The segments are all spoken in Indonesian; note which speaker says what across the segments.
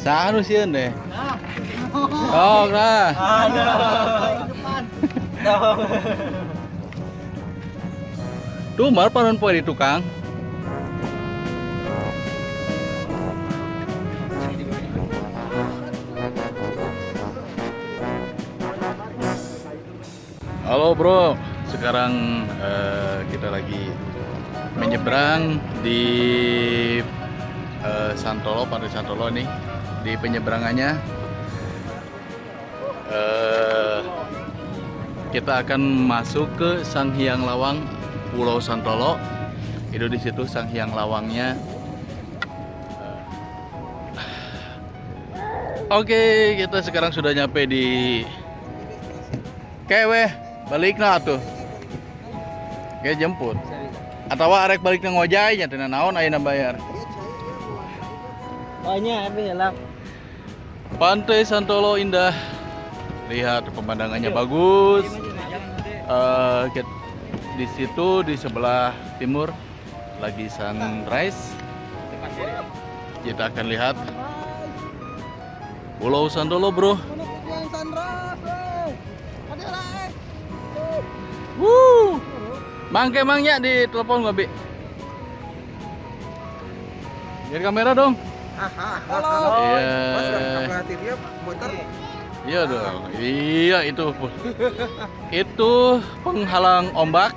Speaker 1: Saan sieun deh. Oh, nah. Tuh mar panon poe di tukang. Halo bro, sekarang kita lagi menyeberang di Santolo, Pantai Santolo nih. Di penyeberangannya kita akan masuk ke Sanghyang Lawang Pulau Santolo. Itu di situ Sanghyang Lawangnya. Oke, kita sekarang sudah nyampe di Kewe, balik na tuh. Kayak jemput. Atau arek balik na ngojay nya teh naon ayeuna bayar.
Speaker 2: Oh ini apa ya lah?
Speaker 1: Pantai Santolo indah. Lihat pemandangannya bagus. Di situ di sebelah timur lagi sunrise. Kita akan lihat Pulau Santolo, bro. Wuh. Mangke mangnya di telepon gua, Bi. Lihat kamera dong.
Speaker 2: Halo.
Speaker 1: Iya. Iya dong. Iya itu. Itu penghalang ombak.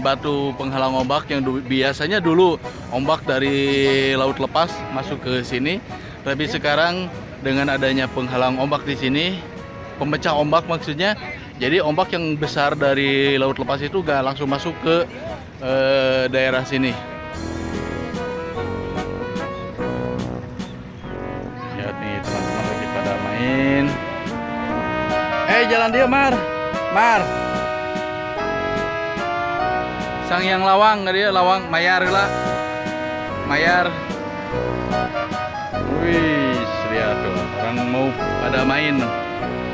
Speaker 1: Batu penghalang ombak yang biasanya dulu ombak dari laut lepas masuk ke sini. Tapi sekarang dengan adanya penghalang ombak di sini, pemecah ombak maksudnya, jadi ombak yang besar dari laut lepas itu gak langsung masuk ke daerah sini. Lihat nih teman-teman lagi pada main. Jalan dia Mar. Sanghyang Lawang nggak dia Lawang Mayar lah. Mayar. Wih, lihat tuh orang mau pada main.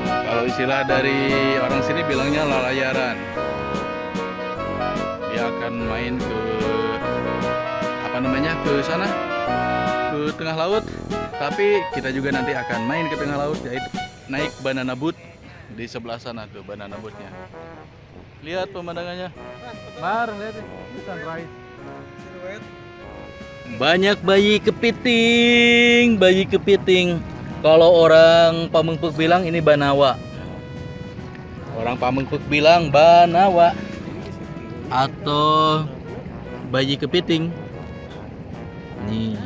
Speaker 1: Kalau istilah dari orang sini bilangnya lalayaran. Dia akan main ke ke sana, ke tengah laut. Tapi kita juga nanti akan main ke tengah laut, yaitu naik banana boat di sebelah sana tuh banana boatnya. Lihat pemandangannya. Mar, lihat ini sunrise. Banyak bayi kepiting. Kalau orang Pamengpeuk bilang ini banawa. Orang Pamengpeuk bilang banawa atau bayi kepiting. Nih.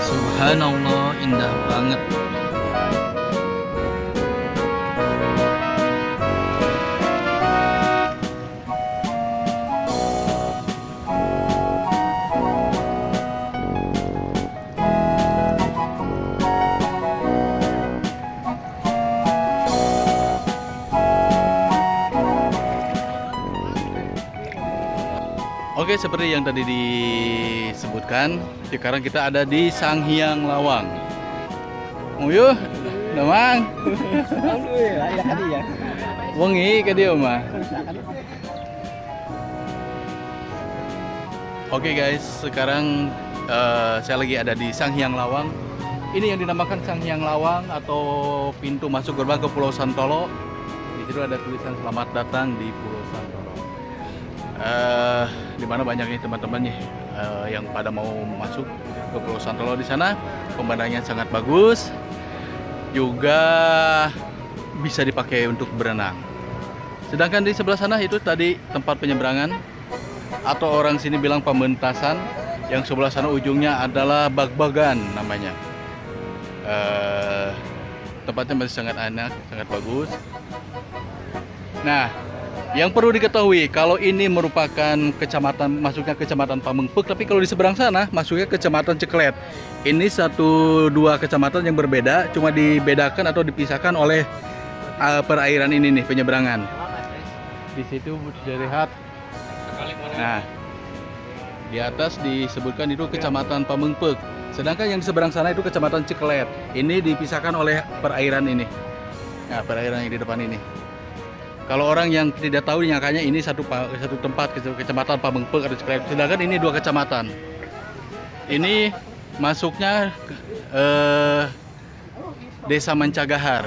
Speaker 1: Subhanallah, indah banget. Oke, seperti yang tadi disebutkan, sekarang kita ada di Sanghyang Lawang. Uyuh, damang. Wengi ke dia mah. Oke guys, sekarang saya lagi ada di Sanghyang Lawang. Ini yang dinamakan Sanghyang Lawang atau pintu masuk gerbang ke Pulau Santolo. Di situ ada tulisan selamat datang di Pulau Santolo. Dimana banyak nih teman-teman nih yang pada mau masuk ke Pulau Santolo. Di sana pemandangannya sangat bagus, juga bisa dipakai untuk berenang. Sedangkan di sebelah sana itu tadi tempat penyeberangan, atau orang sini bilang pementasan. Yang sebelah sana ujungnya adalah bag-bagan namanya. Tempatnya masih sangat enak, sangat bagus. Nah, yang perlu diketahui, kalau ini merupakan kecamatan, masuknya kecamatan Pamengpeuk, tapi kalau di seberang sana masuknya kecamatan Ceklet. Ini dua kecamatan yang berbeda, cuma dibedakan atau dipisahkan oleh perairan ini nih, penyeberangan. Di situ dilihat. Nah, di atas disebutkan itu kecamatan Pamengpeuk. Sedangkan yang di seberang sana itu kecamatan Ceklet. Ini dipisahkan oleh perairan ini. Nah, perairan yang di depan ini. Kalau orang yang tidak tahu nyangkanya ini satu tempat, kecamatan Pamengpeuk, sedangkan ini 2 kecamatan. Ini masuknya Desa Mencagahar.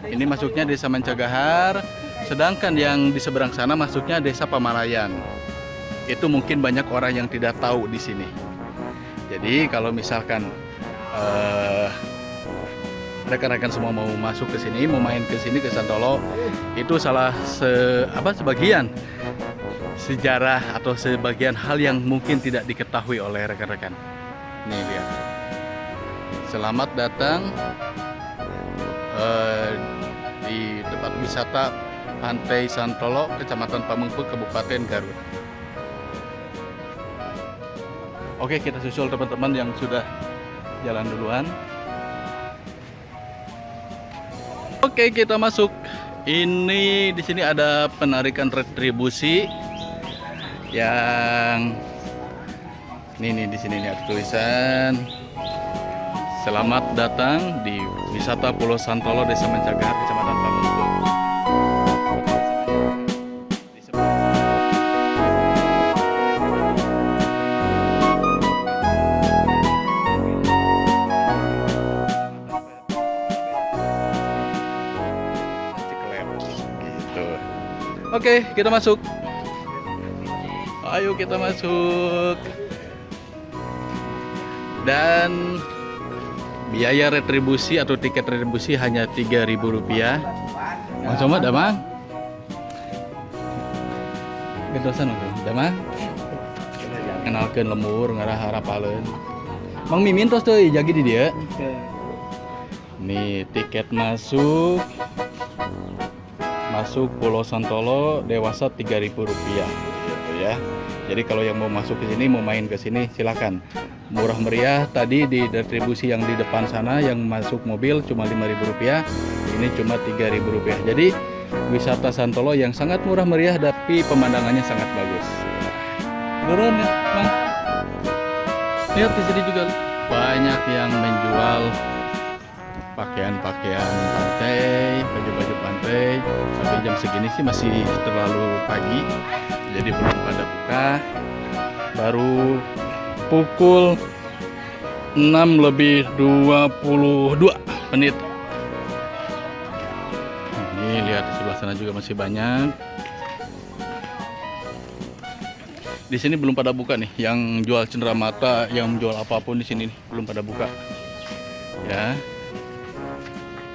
Speaker 1: Ini masuknya Desa Mencagahar, sedangkan yang di seberang sana masuknya Desa Pamalayan. Itu mungkin banyak orang yang tidak tahu di sini. Jadi kalau misalkan rekan-rekan semua mau masuk ke sini, mau main ke sini ke Santolo, itu sebagian sejarah atau sebagian hal yang mungkin tidak diketahui oleh rekan-rekan. Nih lihat. Selamat datang di tempat wisata Pantai Santolo, Kecamatan Pamengpeuk, Kabupaten Garut. Oke, kita susul teman-teman yang sudah jalan duluan. Oke, kita masuk. Ini di sini ada penarikan retribusi yang ini di sini ada tulisan selamat datang di wisata Pulau Santolo, Desa Mencagahar, Kecamatan Pamengpeuk. Oke, kita masuk. Ayo kita masuk. Dan biaya retribusi atau tiket retribusi hanya Rp3.000. Mang Somad, Damang? Gedosan oke, Damang? Kenalkeun lemur ngarah harapaleun. Mang Mimin tos teuy jagi di dieu. Nih, tiket masuk Pulau Santolo dewasa Rp3.000 gitu ya. Jadi kalau yang mau masuk ke sini, mau main ke sini silakan. Murah meriah. Tadi di retribusi yang di depan sana yang masuk mobil cuma Rp5.000, ini cuma Rp3.000. Jadi wisata Santolo yang sangat murah meriah tapi pemandangannya sangat bagus. Turun ya, Bang. Lihat di sini juga banyak yang menjual pakaian-pakaian pantai, baju-baju pantai. Sampai jam segini sih masih terlalu pagi, jadi belum pada buka. Baru pukul 6:22. Ini lihat di sebelah sana juga masih banyak. Di sini belum pada buka nih, yang jual cenderamata, yang jual apapun di sini nih, belum pada buka. Ya.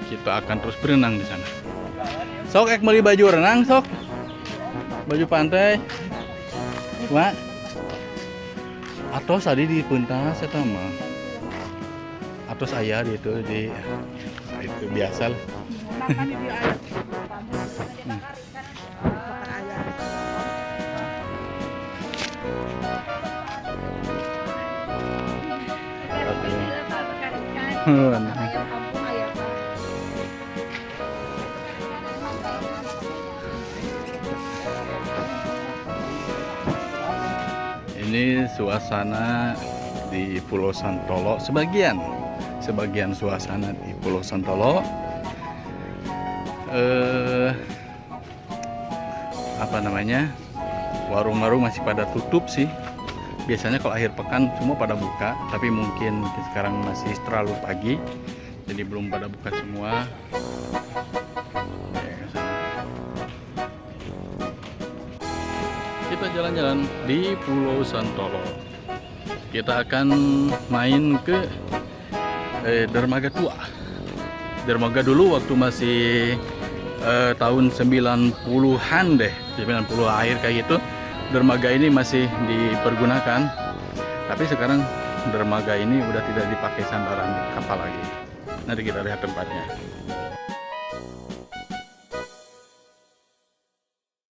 Speaker 1: Kita akan terus berenang di sana. Sok ek beli baju renang sok. Baju pantai. Mak. Atos tadi di puntas eta mah. Atos aya di itu itu biasa lah. Ini suasana di Pulau Santolo, sebagian suasana di Pulau Santolo. Warung-warung masih pada tutup sih. Biasanya kalau akhir pekan semua pada buka, tapi mungkin sekarang masih terlalu pagi, jadi belum pada buka semua. Kita jalan-jalan di Pulau Santolo. Kita akan main ke dermaga tua. Dermaga dulu waktu masih tahun 90-an deh, 90 akhir kayak gitu. Dermaga ini masih dipergunakan, tapi sekarang dermaga ini udah tidak dipakai sandaran kapal lagi. Nanti kita lihat tempatnya.